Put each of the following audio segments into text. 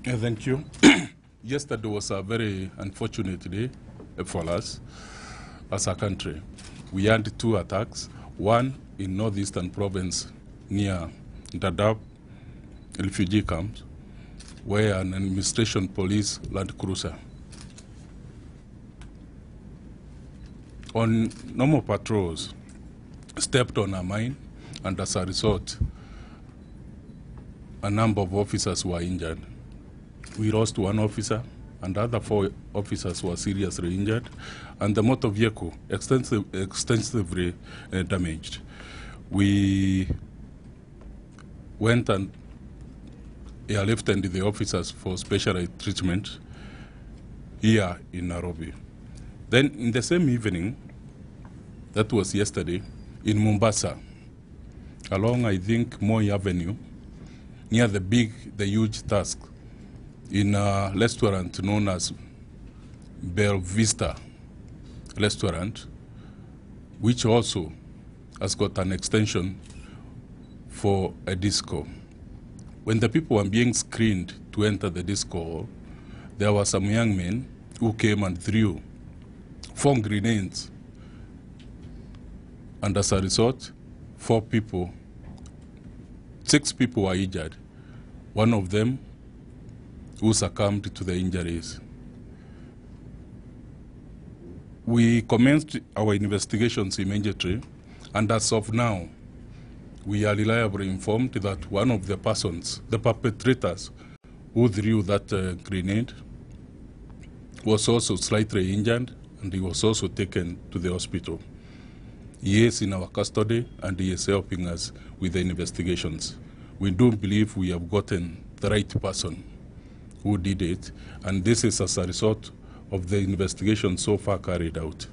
Thank you. Yesterday was a very unfortunate day for us as a country. We had two attacks, one in northeastern province near Dadaab refugee camps, where an administration police Land Cruiser on normal patrols stepped on a mine, and as a result, a number of officers were injured. We lost one officer, and the other 4 officers were seriously injured, and the motor vehicle extensively damaged. We went and airlifted the officers for special treatment here in Nairobi. Then in the same evening, that was yesterday, in Mombasa, along I think Moi Avenue, near the huge task, in a restaurant known as Bell Vista restaurant, which also has got an extension for a disco. When the people were being screened to enter the disco hall, there were some young men who came and threw 4 grenades. And as a result, 6 people were injured. One of them who succumbed to the injuries. We commenced our investigations immediately, and as of now, we are reliably informed that one of the persons, the perpetrators who threw that grenade, was also slightly injured, and he was also taken to the hospital. He is in our custody, and he is helping us with the investigations. We do believe we have gotten the right person who did it, and this is as a result of the investigation so far carried out.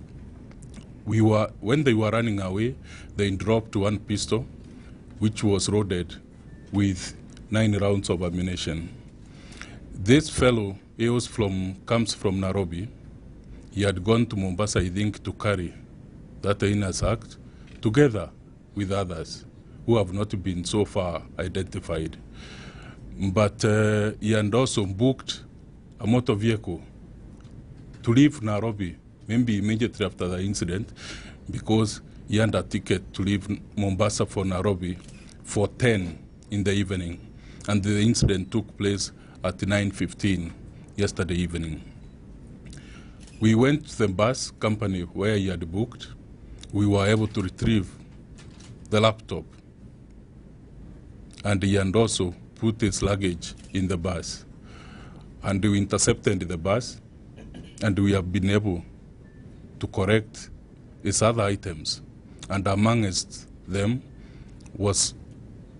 When they were running away, they dropped one pistol, which was loaded with 9 rounds of ammunition. This fellow comes from Nairobi. He had gone to Mombasa, I think, to carry that heinous act, together with others who have not been so far identified. But he had also booked a motor vehicle to leave Nairobi, maybe immediately after the incident, because he had a ticket to leave Mombasa for Nairobi for 10 in the evening. And the incident took place at 9:15 yesterday evening. We went to the bus company where he had booked. We were able to retrieve the laptop, and he had also put his luggage in the bus. And we intercepted the bus, and we have been able to correct his other items. And amongst them was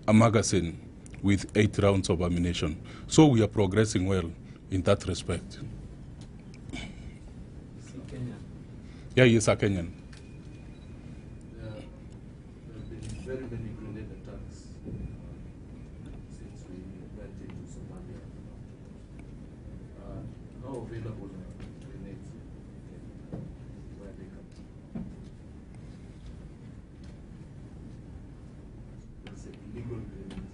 a magazine with 8 rounds of ammunition. So we are progressing well in that respect. Yeah, he is a Kenyan. There have been very many grenade attacks since we went into Somalia. How available are grenades? Where they come from? It's illegal grenades.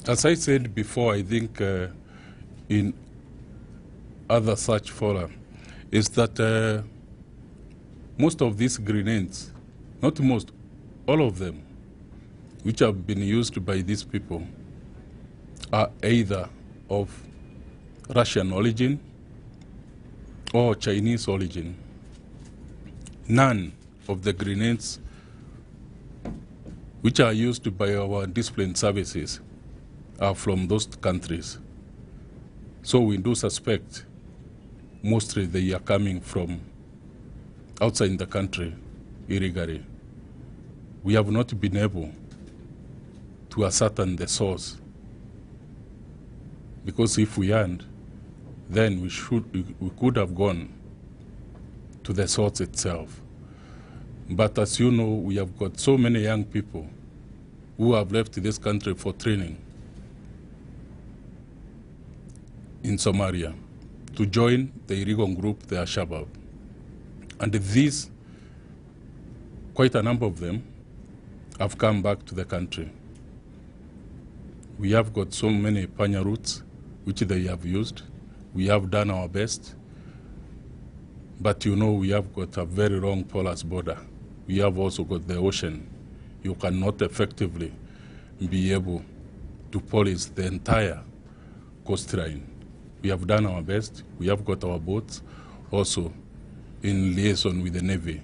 As I said before, I think in other such fora, is that most of these grenades, not most, all of them, which have been used by these people, are either of Russian origin or Chinese origin. None of the grenades which are used by our discipline services are from those countries. So we do suspect mostly they are coming from outside the country illegally. We have not been able to ascertain the source, because if we had, then we could have gone to the source itself. But as you know, we have got so many young people who have left this country for training in Somalia to join the illegal group, the Al-Shabaab. And these, quite a number of them, have come back to the country. We have got so many panya routes which they have used. We have done our best. But you know, we have got a very long porous border. We have also got the ocean. You cannot effectively be able to police the entire coastline. We have done our best. We have got our boats also in liaison with the Navy.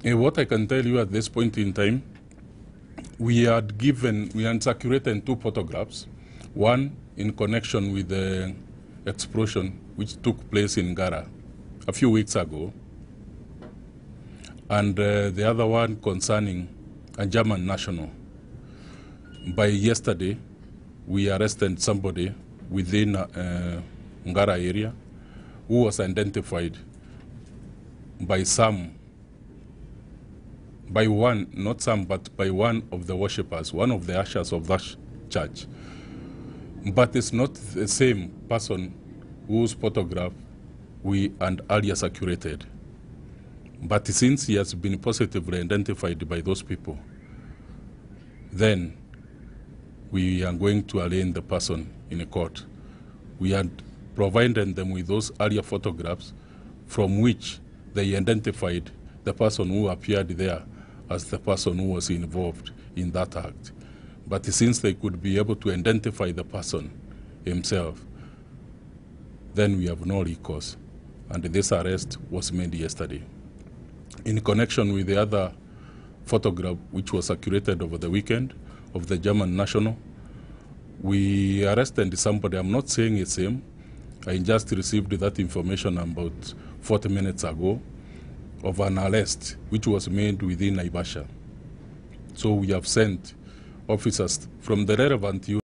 What I can tell you at this point in time, we had circulated 2 photographs, one in connection with the explosion which took place in Gara a few weeks ago, and the other one concerning a German national. By yesterday, we arrested somebody within Ngara area who was identified by one of the worshippers, one of the ushers of that church. But it's not the same person whose photograph we and earlier circulated. But since he has been positively identified by those people, then we are going to arraign the person in a court. We had provided them with those earlier photographs from which they identified the person who appeared there as the person who was involved in that act. But since they could be able to identify the person himself, then we have no recourse. And this arrest was made yesterday. In connection with the other photograph which was circulated over the weekend of the German national, we arrested somebody. I'm not saying it's him. I just received that information about 40 minutes ago of an arrest which was made within Naivasha. So we have sent officers from the relevant